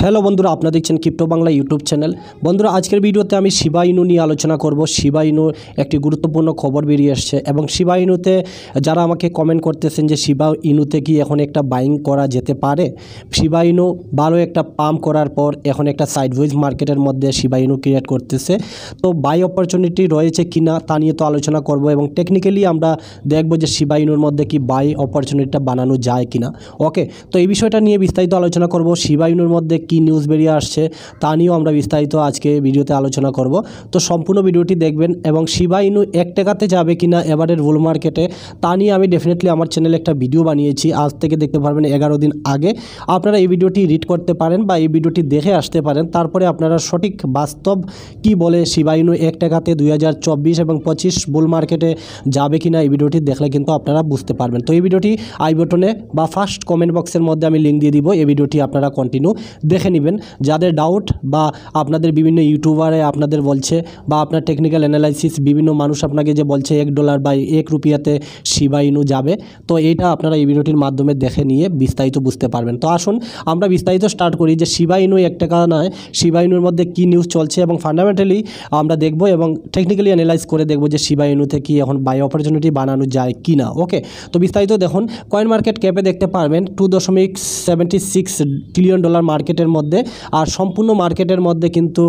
Hello বন্ধুরা, আপনারা দেখছেন ক্রিপ্টো বাংলা ইউটিউব চ্যানেল। বন্ধুরা, আজকের ভিডিওতে আমি শিবা ইনু নিয়ে আলোচনা করব। শিবা ইনু একটি গুরুত্বপূর্ণ খবর বেরিয়ে আসছে এবং শিবা ইনুতে যারা আমাকে কমেন্ট করতেছেন যে শিবা ইনুতে কি এখন একটা বাইং করা যেতে পারে। শিবা ইনু ভালো একটা পাম্প করার পর এখন একটা সাইডওয়েজ মার্কেটের মধ্যে শিবা ইনু ক্রিয়েট করতেছে। তো বাই অপরচুনিটি রয়েছে কিনা তা নিয়ে তো আলোচনা করব এবং টেকনিক্যালি আমরা দেখব যে শিবা ইনুর মধ্যে কি বাই অপরচুনিটিটা বানানো যায় কিনা। ওকে, তো এই বিষয়টা নিয়ে বিস্তারিত আলোচনা করব। শিবা ইনুর মধ্যে কি নিউজ বেরিয়ে আসছে তা নিয়েও আমরা বিস্তারিত আজকে ভিডিওতে আলোচনা করব। তো সম্পূর্ণ ভিডিওটি দেখবেন এবং শিবা ইনু 1 টাকাতে যাবে কিনা এবারের বুল মার্কেটে তা নিয়ে আমি ডেফিনেটলি আমার চ্যানেলে একটা ভিডিও বানিয়েছি। আজ থেকে দেখতে পারবেন 11 দিন আগে। আপনারা এই ভিডিওটি রিড করতে পারেন বা এই ভিডিওটি দেখে আসতে পারেন, তারপরে আপনারা সঠিক বাস্তব কি বলে শিবা ইনু 1 টাকাতে 2024 এবং 25 বুল মার্কেটে যাবে কিনা এই ভিডিওটি দেখলে কিন্তু আপনারা বুঝতে পারবেন। তো এই ভিডিওটি আই বাটনে বা ফার্স্ট কমেন্ট বক্সের মধ্যে আমি লিঙ্ক দিয়ে দিব। এই ভিডিওটি আপনারা কন্টিনিউ দেখে নেবেন। যাদের ডাউট বা আপনাদের বিভিন্ন ইউটিউবারে আপনাদের বলছে বা আপনার টেকনিক্যাল অ্যানালাইসিস বিভিন্ন মানুষ আপনাকে যে বলছে $1 বা 1 রুপিয়াতে শিবা ইনু যাবে, তো এইটা আপনারা এই ভিডিওটির মাধ্যমে দেখে নিয়ে বিস্তারিত বুঝতে পারবেন। তো আসুন আমরা বিস্তারিত স্টার্ট করি যে শিবা ইনু 1 টাকা নয়, শিবা ইনুর মধ্যে কি নিউজ চলছে এবং ফান্ডামেন্টালি আমরা দেখব এবং টেকনিক্যালি অ্যানালাইজ করে দেখব যে শিবা ইনুতে কি এখন বাই অপরচুনিটি বানানো যায় কি না। ওকে, তো বিস্তারিত দেখুন। কয়েন মার্কেট ক্যাপে দেখতে পারবেন $2.76 ট্রিলিয়ন মার্কেটের মধ্যে, আর সম্পূর্ণ মার্কেটের মধ্যে কিন্তু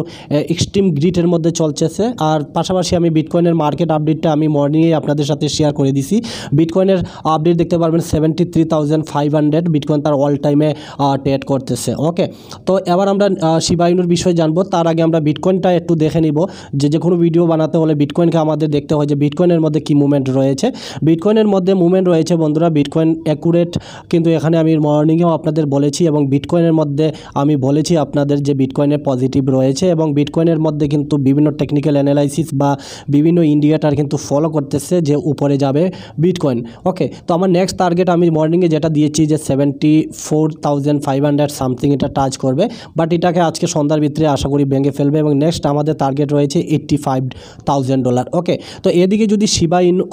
এক্সট্রিম গ্রিটের মধ্যে চলতেছে। আর পাশাপাশি আমি বিটকয়েনের মার্কেট আপডেটটা আমি মর্নিংয়ে আপনাদের সাথে শেয়ার করে দিছি। বিটকয়েনের আপডেট দেখতে পারবেন 73,500 বিটকয়েন তার অল টাইমে ট্রেড করতেছে। ওকে, তো এবার আমরা শিবা ইনুর বিষয়ে জানবো। তার আগে আমরা বিটকয়েনটা একটু দেখে নিব যে কোনো ভিডিও বানাতে হলে বিটকয়েনকে আমাদের দেখতে হয় যে বিটকয়েনের মধ্যে কি মুভমেন্ট রয়েছে। বিটকয়েনের মধ্যে মুভমেন্ট রয়েছে বন্ধুরা, বিটকয়েন অ্যাকুরেট কিন্তু এখানে আমি মর্নিংয়েও আপনাদের বলেছি এবং বিটকয়েনের মধ্যে আমি বলেছি আপনাদের যে বিটকয়েনের পজিটিভ রয়েছে এবং বিটকয়েনের মধ্যে কিন্তু বিভিন্ন টেকনিক্যাল অ্যানালাইসিস বা বিভিন্ন ইন্ডিকেটর কিন্তু ফলো করতেছে যে উপরে যাবে বিটকয়েন। ওকে, তো আমার নেক্সট টার্গেট আমি মর্নিংয়ে যেটা দিয়েছি যে 74,500 সামথিং এটা টাচ করবে, বাট এটাকে আজকে সন্ধ্যার ভিতরে আশা করি ভেঙে ফেলবে এবং নেক্সট আমাদের টার্গেট রয়েছে $85,000। ওকে, তো এদিকে যদি শিবা ইনু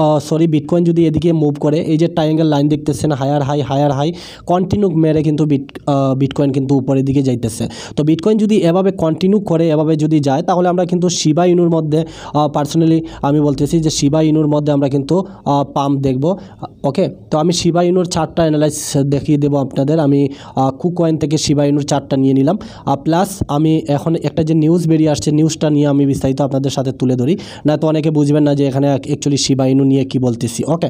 বিটকয়েন যদি এদিকে মুভ করে, এই যে ট্রায়াঙ্গেল লাইন দেখতেছেন হায়ার হাই কন্টিনিউ মেরে কিন্তু বিটকয়েন কিন্তু উপরের দিকে যাইতেছে। তো বিটকয়েন যদি এভাবে কন্টিনিউ করে এভাবে যদি যায় তাহলে আমরা কিন্তু শিবা ইনুর মধ্যে পার্সোনালি আমি বলতেছি যে শিবা ইনুর মধ্যে আমরা কিন্তু পাম্প দেখব। ওকে, তো আমি শিবা ইনুর চার্টটা অ্যানালাইজ দেখিয়ে দেবো আপনাদের। আমি কুকয়েন থেকে শিবা ইনুর চার্টটা নিয়ে নিলাম, প্লাস আমি এখন একটা যে নিউজ বেরিয়ে আসছে নিউজটা নিয়ে আমি বিস্তারিত আপনাদের সাথে তুলে ধরি, না তো অনেকে বুঝবেন না যে এখানে অ্যাকচুয়ালি শিবা ইনু নিয়ে কি বলতেছি। ওকে,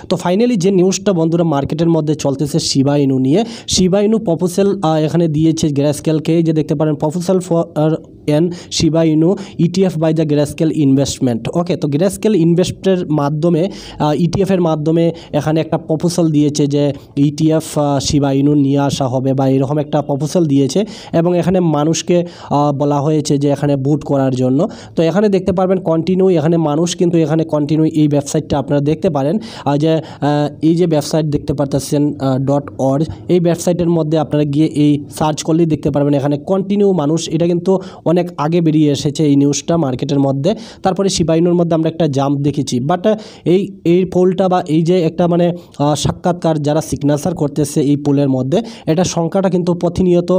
তো ফাইনালি যে নিউজটা বন্ধুরা মার্কেটের মধ্যে চলতেছে শিবা ইনু নিয়ে। শিবা ইনু প্রপোজাল এখানে দিয়েছে গ্রেস্কেলকে, যে দেখতে পারেন proposal for an Shiba Inu ETF by the Grayscale investment. Okay, তো গ্রেস্কেল ইনভেস্টের মাধ্যমে ETFের মাধ্যমে এখানে একটা প্রপোজাল দিয়েছে যে ETF শিবা ইনু নিয়ে আসা হবে বা এরকম একটা প্রপোজাল দিয়েছে এবং এখানে মানুষকে বলা হয়েছে যে এখানে বুট করার জন্য। তো এখানে দেখতে পারবেন কন্টিনিউ এখানে মানুষ কিন্তু এখানে কন্টিনিউ এই ওয়েবসাইটটা আপনারা দেখতে পারেন যে এই যে ওয়েবসাইট দেখতে পারতেছেন .org, এই ওয়েবসাইটের মধ্যে আপনারা গিয়ে এই সার্চ করলেই দেখতে পারবেন এখানে কন্টিনিউ মানুষ। এটা কিন্তু অনেক আগে বেরিয়ে এসেছে এই নিউজটা মার্কেটের মধ্যে। তারপরে শিবা ইনুর মধ্যে আমরা একটা জাম্প দেখেছি, বাট এই পোলটা বা এই যে একটা মানে সাক্ষাৎকার যারা সিগনেচার করতেছে এই পোলের মধ্যে, এটা সংখ্যাটা কিন্তু প্রতিনিয়ত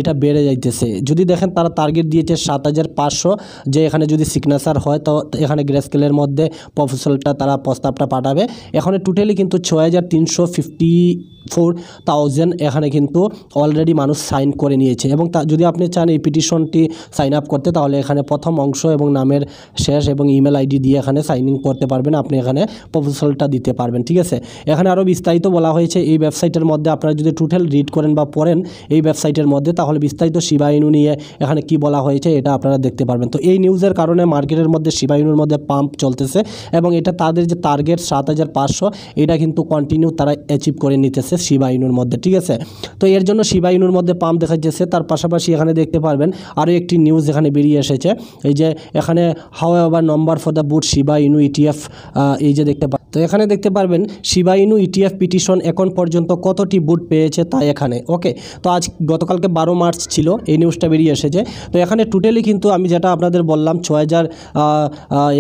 এটা বেড়ে যাইতেছে। যদি দেখেন তারা টার্গেট দিয়েছে 7,500, যে এখানে যদি সিগনেচার হয় তো এখানে গ্রেস্কেলের মধ্যে প্রপোজালটা তারা প্রস্তাবটা পাঠাবে। এখানে টোটালি কিন্তু 6,354,000 এখানে কিন্তু অলরেডি মানুষ সাইন করে নিয়েছে এবং যদি আপনি চান এই পিটিশনটি সাইন আপ করতে তাহলে এখানে প্রথম অংশ এবং নামের শেষ এবং ইমেল আইডি দিয়ে এখানে সাইনিং করতে পারবেন, আপনি এখানে প্রপোজালটা দিতে পারবেন। ঠিক আছে, এখানে আরও বিস্তারিত বলা হয়েছে এই ওয়েবসাইটের মধ্যে। আপনারা যদি টোটাল রিড করেন বা পড়েন এই ওয়েবসাইটের মধ্যে তাহলে বিস্তারিত শিবা ইনু নিয়ে এখানে কি বলা হয়েছে এটা আপনারা দেখতে পারবেন। তো এই নিউজের কারণে মার্কেটের মধ্যে শিবা ইনুর মধ্যে পাম্প চলতেছে এবং এটা তাদের যে টার্গেট 7,500 এটা কিন্তু কন্টিনিউ তারা অ্যাচিভ করে নিতেছে শিবা ইনুর মধ্যে। ঠিক আছে, তো এর জন্য শিবা ইনুর মধ্যে পাম্প দেখা যাচ্ছে। তার পাশাপাশি এখানে দেখতে পারবেন আরও একটি নিউজ এখানে বেরিয়ে এসেছে। এই যে এখানে however number for the বুট শিবা ইনু ইটিএফ, এই যে দেখতে তো এখানে দেখতে পারবেন শিবা ইনু ইটিএফ পিটিশন এখন পর্যন্ত কতটি বুট পেয়েছে তা এখানে। ওকে, তো আজ গতকালকে 12 মার্চ ছিল এই নিউজটা বেরিয়ে এসেছে। তো এখানে টোটালি কিন্তু আমি যেটা আপনাদের বললাম 6000,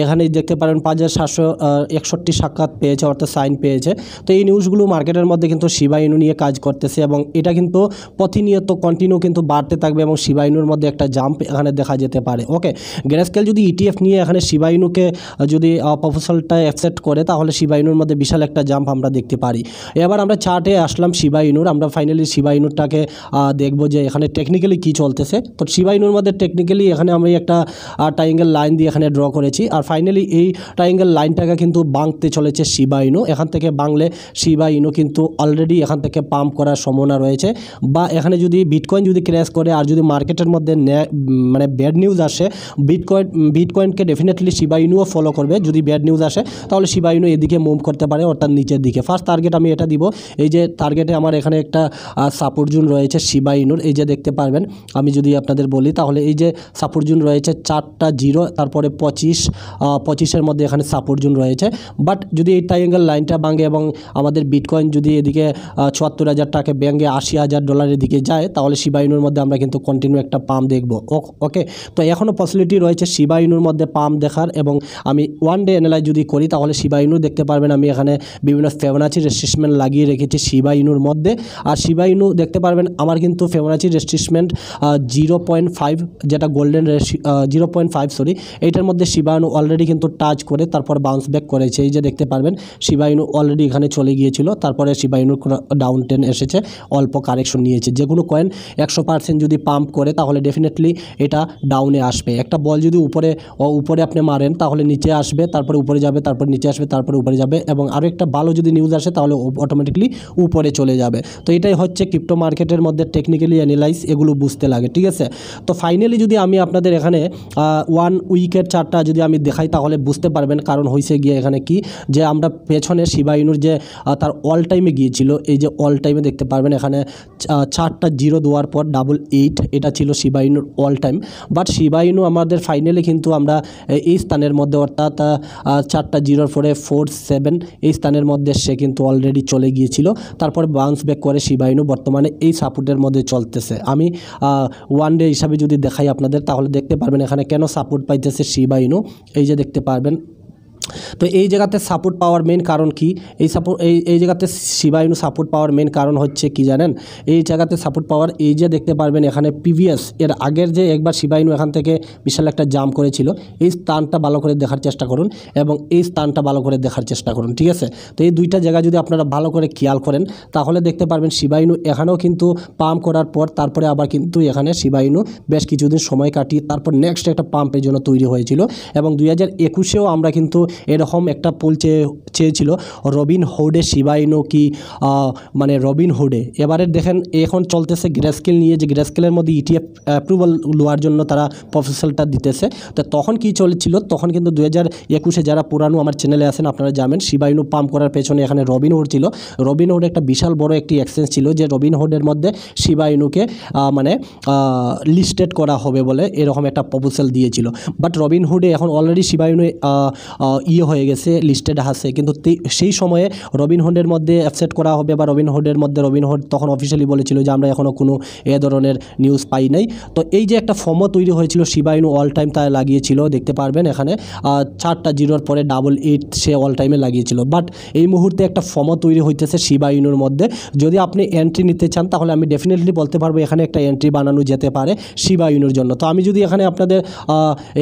এখানে দেখতে পারেন 5761 সাক্ষাৎ পেয়েছে, অর্থাৎ সাইন পেয়েছে। তো এই নিউজগুলো মার্কেটের মধ্যে কিন্তু শিবা ইনু নিয়ে কাজ করতেছে এবং এটা কিন্তু প্রতিনিয়ত কন্টিনিউ কিন্তু বাড়তে থাকবে এবং শিবা ইনুর মধ্যে একটা জাম্প এখানে দেখা যেতে পারে। ওকে, গ্রেস্কেল যদি ইটিএফ নিয়ে এখানে শিবা ইনুকে যদি প্রপোজালটা অ্যাকসেপ্ট করে তাহলে শিবা ইনুর মধ্যে বিশাল একটা জাম্প আমরা দেখতে পারি। এবার আমরা চার্টে আসলাম শিবা ইনুর, আমরা ফাইনালি শিবা ইনুরটাকে দেখব যে এখানে টেকনিক্যালি কী চলতেছে। তো শিবা ইনুর মধ্যে টেকনিক্যালি এখানে আমি একটা ট্রায়াঙ্গেল লাইন দিয়ে এখানে ড্র করেছি, আর ফাইনালি এই ট্রায়াঙ্গেল লাইনটাকে কিন্তু বাঁকতে চলেছে শিবা ইনু। এখান থেকে বাংলে শিবা ইনু কিন্তু অলরেডি এখান থেকে পাম্প করার সম্ভাবনা রয়েছে, বা এখানে যদি বিটকয়েন যদি ক্র্যাশ করে আর যদি মার্কেটের মধ্যে মানে ব্যাড নিউজ আসে, বিটকয়েনকে ডেফিনেটলি শিবা ইনুও ফলো করবে। যদি ব্যাড নিউজ আসে তাহলে শিবা ইনু এদিকে মুভ করতে পারে, অর্থাৎ নিচের দিকে। ফার্স্ট টার্গেট আমি এটা দিব, এই যে টার্গেটে আমার এখানে একটা সাপোর্ট জোন রয়েছে শিবা ইনুর, এই যে দেখতে পারবেন। আমি যদি আপনাদের বলি তাহলে এই যে সাপোর্ট জোন রয়েছে 4টা 0, তারপরে 25-এর মধ্যে এখানে সাপোর্ট জোন রয়েছে। বাট যদি এই ট্রায়াঙ্গেল লাইনটা ভাঙে এবং আমাদের বিটকয়েন যদি এদিকে 74,000 টাকা ব্যাঙ্গে $80,000 দিকে যায় তাহলে শিবা ইনুর মধ্যে আমরা কিন্তু কন্টিনিউ একটা পাম্প দেখব। ওকে, তো এখনও পসিবিলিটি রয়েছে শিবা ইনুর মধ্যে পাম্প দেখার, এবং আমি ওয়ান ডে অ্যানালাইজ যদি করি তাহলে শিবা ইনু দেখতে পারবেন আমি এখানে বিভিন্ন ফিবোনাচি রেজিস্ট্যান্ট লাগিয়ে রেখেছি শিবা ইনুর মধ্যে। আর শিবা ইনু দেখতে পারবেন আমার কিন্তু ফিবোনাচি রেজিস্ট্যান্ট 0.5, যেটা গোল্ডেন 0.5 সরি, এইটার মধ্যে শিবা ইনু অলরেডি কিন্তু টাচ করে তারপর বাউন্স ব্যাক করেছে। এই যে দেখতে পারবেন শিবা ইনু অলরেডি এখানে চলে গিয়েছিল, তারপরে শিবা ইনুর ডাউন টেন এসেছে, অল্প কারেকশন নিয়েছে। যে কোনো কয়েন 100% যদি পাম্প করে তাহলে ডেফিনেটলি এটা ডাউনে আসবে। একটা বল যদি উপরে আপনি মারেন তাহলে নিচে আসবে, তারপরে উপরে যাবে, তারপর নিচে আসবে, তারপরে উপরে যাবে, এবং আরও একটা ভালো যদি নিউজ আসে তাহলে অটোমেটিকলি উপরে চলে যাবে। তো এটাই হচ্ছে ক্রিপ্টো মার্কেটের মধ্যে টেকনিক্যালি অ্যানালাইজ, এগুলো বুঝতে লাগে, ঠিক আছে। তো ফাইনালি যদি আমি আপনাদের এখানে 1 উইকের চার্টটা যদি আমি দেখাই তাহলে বুঝতে পারবেন, কারণ হয়েছে গিয়ে এখানে কি যে আমরা পেছনে শিবা ইনুর যে তার অল টাইমে গিয়েছিল, এই যে অল টাইমে দেখতে পারবেন এখানে 4টা 0 দেওয়ার পর 88, এটা ছিল শিবা ইনুর all time. But Shiba Inu আমাদের ফাইনালি কিন্তু আমরা এই স্থানের মধ্যে, অর্থাৎ 4টা 0 পরে 47, এই স্থানের মধ্যে সে কিন্তু অলরেডি চলে গিয়েছিল, তারপর বাউন্স ব্যাক করে শিবা ইনু বর্তমানে এই সাপোর্টের মধ্যে চলতেছে। আমি ওয়ান ডে হিসাবে যদি দেখাই আপনাদের তাহলে দেখতে পারবেন এখানে কেন সাপোর্ট পাইতেছে শিবা ইনু, এই যে দেখতে পারবেন। তো এই জায়গাতে সাপোর্ট পাওয়ার মেন কারণ কি, এই জায়গাতে শিবা ইনু সাপোর্ট পাওয়ার মেন কারণ হচ্ছে কি জানেন, এই জায়গাতে সাপোর্ট পাওয়ার, এই যে দেখতে পারবেন এখানে প্রিভিয়াস এর আগের যে একবার শিবা ইনু এখান থেকে বিশাল একটা জাম্প করেছিল, এই স্থানটা ভালো করে দেখার চেষ্টা করুন এবং এই স্থানটা ভালো করে দেখার চেষ্টা করুন, ঠিক আছে। তো এই দুইটা জায়গা যদি আপনারা ভালো করে খেয়াল করেন তাহলে দেখতে পারবেন শিবা ইনু এখানেও কিন্তু পাম্প করার পর তারপরে আবার কিন্তু এখানে শিবা ইনু বেশ কিছুদিন সময় কাটিয়ে তারপর নেক্সট একটা পাম্পের জন্য তৈরি হয়েছিল। এবং 2021-এও আমরা কিন্তু এরকম একটা পোল চেয়েছিল রবিন হুডে শিবা ইনু কি, মানে রবিন হুডে। এবারে দেখেন এখন চলতেছে গ্রেস্কেল নিয়ে, যে গ্রেস্কেলের মধ্যে ইটিএফ অ্যাপ্রুভাল নেওয়ার জন্য তারা প্রপোজালটা দিতেছে। তো তখন কি চলেছিল, তখন কিন্তু 2021-এ যারা পুরানো আমার চ্যানেলে আছেন আপনারা জানেন শিবা ইনু পাম্প করার পেছনে এখানে রবিন হুড ছিল। রবিন হুড একটা বিশাল বড় একটি এক্সচেঞ্জ ছিল, যে রবিন হুডের মধ্যে শিবা ইনুকে মানে লিস্টেড করা হবে বলে এরকম একটা প্রপোজাল দিয়েছিল। বাট রবিন হুডে এখন অলরেডি শিবা ইনু হয়ে গেছে, লিস্টেড আছে, কিন্তু সেই সময়ে রবিন হুডের মধ্যে অ্যাপসেট করা হবে, বা রবিন হুড তখন অফিসিয়ালি বলেছিল যে আমরা এখনও কোনো এ ধরনের নিউজ পাই নাই। তো এই যে একটা ফর্মও তৈরি হয়েছিল শিবা ইনু অল টাইম তাই লাগিয়েছিল, দেখতে পারবেন এখানে 4টা 0 পরে 88 সে অল টাইমে লাগিয়েছিল। বাট এই মুহূর্তে একটা ফর্মও তৈরি হইতেছে শিবা ইনুর মধ্যে, যদি আপনি এন্ট্রি নিতে চান তাহলে আমি ডেফিনেটলি বলতে পারবো এখানে একটা এন্ট্রি বানানো যেতে পারে শিবা ইনুর জন্য। তো আমি যদি এখানে আপনাদের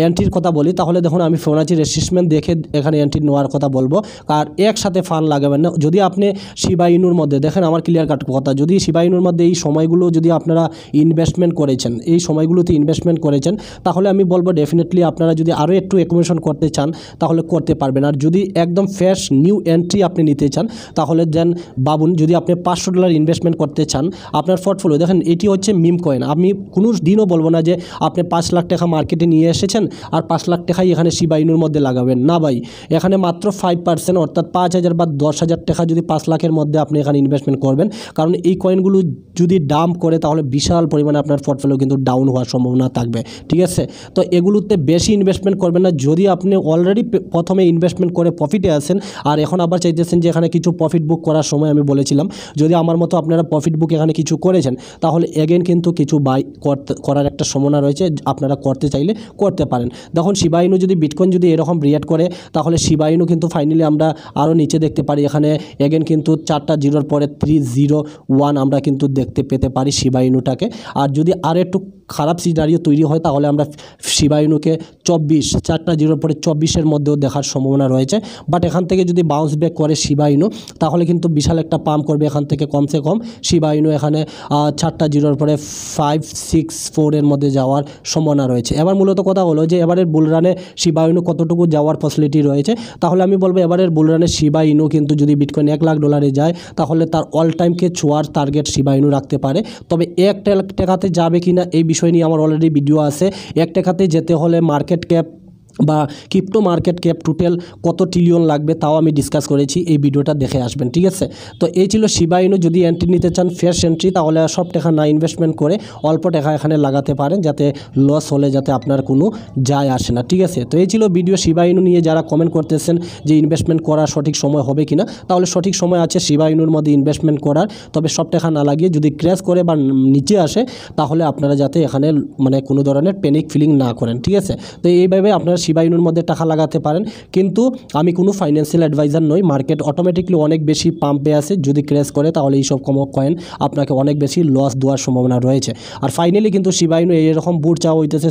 এন্ট্রির কথা বলি তাহলে দেখুন আমি ফিবোনাচি রেজিস্ট্যান্ট দেখে এখানে এন্ট্রি নেওয়ার কথা বলবো, আর একসাথে ফান লাগাবেন না। যদি আপনি শিবা ইনুর মধ্যে দেখেন, আমার ক্লিয়ার কাট কথা, যদি শিবা ইনুর মধ্যে এই সময়গুলো যদি আপনারা ইনভেস্টমেন্ট করেছেন, এই সময়গুলোতে ইনভেস্টমেন্ট করেছেন তাহলে আমি বলবো ডেফিনেটলি আপনারা যদি আরও একটু অ্যাকুমুলেশন করতে চান তাহলে করতে পারবেন। আর যদি একদম ফ্রেশ নিউ এন্ট্রি আপনি নিতে চান তাহলে দেন ভাবুন, যদি আপনি $500 ইনভেস্টমেন্ট করতে চান আপনার পোর্টফোলিও, দেখেন এটি হচ্ছে মিম কয়েন। আমি কোনো দিনও বলবো না যে আপনি 5 লাখ টাকা মার্কেটে নিয়ে এসেছেন আর 5 লাখ টাকাই এখানে শিবা ইনুর মধ্যে লাগাবেন, না ভাই। এখানে মাত্র 5% অর্থাৎ 5,000 বা 10,000 টাকা যদি 5 লাখের মধ্যে আপনি এখানে ইনভেস্টমেন্ট করবেন, কারণ এই কয়েনগুলো যদি ডাম্প করে তাহলে বিশাল পরিমাণে আপনার পোর্টফোলিও কিন্তু ডাউন হওয়ার সম্ভাবনা থাকবে, ঠিক আছে। তো এগুলোতে বেশি ইনভেস্টমেন্ট করবেন না। যদি আপনি অলরেডি প্রথমে ইনভেস্টমেন্ট করে প্রফিটে আছেন আর এখন আবার চাইতেছেন যে এখানে কিছু প্রফিট বুক করার সময় আমি বলেছিলাম, যদি আমার মতো আপনারা প্রফিট বুক এখানে কিছু করেছেন তাহলে এগেন কিন্তু কিছু বাই করার একটা সম্ভাবনা রয়েছে, আপনারা করতে চাইলে করতে পারেন। দেখুন শিবা ইনু যদি বিটকয়েন যদি এরকম রিয়েক্ট করে তাহলে শিবা ইনু কিন্তু ফাইনালি আমরা আরও নিচে দেখতে পারি, এখানে এগেন কিন্তু 4টা জিরোর পরে 301 আমরা কিন্তু দেখতে পেতে পারি শিবা ইনুটাকে। আর যদি আর একটু খারাপ সিনারিও তৈরি হয় তাহলে আমরা শিবা ইনুকে 4টা জিরোর পরে 24-এর মধ্যেও দেখার সম্ভাবনা রয়েছে। বাট এখান থেকে যদি বাউন্স ব্যাক করে শিবা ইনু তাহলে কিন্তু বিশাল একটা পাম্প করবে এখান থেকে, কমসে কম শিবা ইনু এখানে 4টা জিরোর পরে 564-এর মধ্যে যাওয়ার সম্ভাবনা রয়েছে। এবার মূলত কথা হলো যে এবারের বুলরানে শিবা ইনু কতটুকু যাওয়ার পসিবিলিটি রয়েছে, তাহলে আমি বলবো এবারের বুলরানে শিবা ইনু কিন্তু যদি বিটকয়েন $1 লাখ যায় তাহলে তার অল টাইমকে ছোঁয়ার টার্গেট শিবা ইনু রাখতে পারে। তবে 1 টাকাতে যাবে কিনা এই বিষয় নিয়ে আমার অলরেডি ভিডিও আছে। 1 টাকাতে যেতে হলে মার্কেট ক্যাপ বা ক্রিপ্টো মার্কেট ক্যাপ টোটাল কত ট্রিলিয়ন লাগবে তাও আমি ডিসকাস করেছি, এই ভিডিওটা দেখে আসবেন, ঠিক আছে। তো এই ছিল শিবা ইনু। যদি এন্ট্রি নিতে চান ফ্রেশ এন্ট্রি তাহলে সব টাকা না ইনভেস্টমেন্ট করে অল্প টাকা এখানে লাগাতে পারেন, যাতে লস হলে যাতে আপনার কোনো যায় আসে না, ঠিক আছে। তো এই ছিল ভিডিও শিবা ইনু নিয়ে। যারা কমেন্ট করতেছেন যে ইনভেস্টমেন্ট করার সঠিক সময় হবে কিনা, তাহলে সঠিক সময় আছে শিবা ইনুর মধ্যে ইনভেস্টমেন্ট করার। তবে সব টাকা না লাগিয়ে যদি ক্র্যাশ করে বা নিচে আসে তাহলে আপনারা যাতে এখানে মানে কোনো ধরনের প্যানিক ফিলিং না করেন, ঠিক আছে। তো এইভাবে আপনারা শিবা ইনুর মধ্যে টাকা লাগাতে পারেন। কিন্তু আমি কোনো ফাইন্যান্সিয়াল অ্যাডভাইজার নই। মার্কেট অটোমেটিকলি অনেক বেশি পাম্পে আছে, যদি ক্র্যাশ করে তাহলে এইসব কয়েন আপনাকে অনেক বেশি লস দেওয়ার সম্ভাবনা রয়েছে। আর ফাইনালি কিন্তু শিবা ইনু এরকম বুট চাওয়া হইতেছে,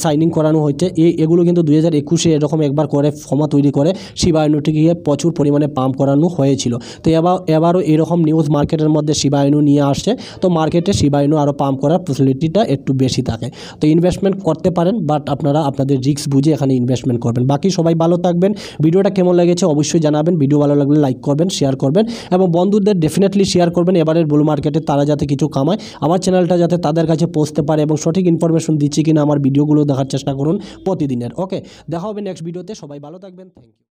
সাইনিং করানো হইতে, এগুলো কিন্তু 2021-এ এরকম একবার করে ফর্মা তৈরি করে শিবা ইনুটিকে প্রচুর পরিমাণে পাম্প করানো হয়েছিল। তো এবারও এরকম নিউজ মার্কেটের মধ্যে শিবা ইনু নিয়ে আসছে, তো মার্কেটে শিবা ইনু আরও পাম্প করার ফেসিলিটিটা একটু বেশি থাকে। তো ইনভেস্টমেন্ট করতে পারেন, বাট আপনারা আপনাদের রিস্ক বুঝে এখানে ইনভেস্টমেন্ট করবেন। বাকি সবাই ভালো থাকবেন। ভিডিওটা কেমন লেগেছে অবশ্যই জানাবেন। ভিডিও ভালো লাগলে লাইক করবেন, শেয়ার করবেন এবং বন্ধুদের ডেফিনেটলি শেয়ার করবেন। এবারের বুল মার্কেটে তারা যাতে কিছু কামায়, আমার চ্যানেলটা যাতে তাদের কাছে পৌঁছতে পারে এবং সঠিক ইনফরমেশন দিচ্ছি কিনা আমার ভিডিওগুলো দেখার চেষ্টা করুন প্রতিদিনের। ওকে, দেখা হবে নেক্সট ভিডিওতে। সবাই ভালো থাকবেন। Thank you.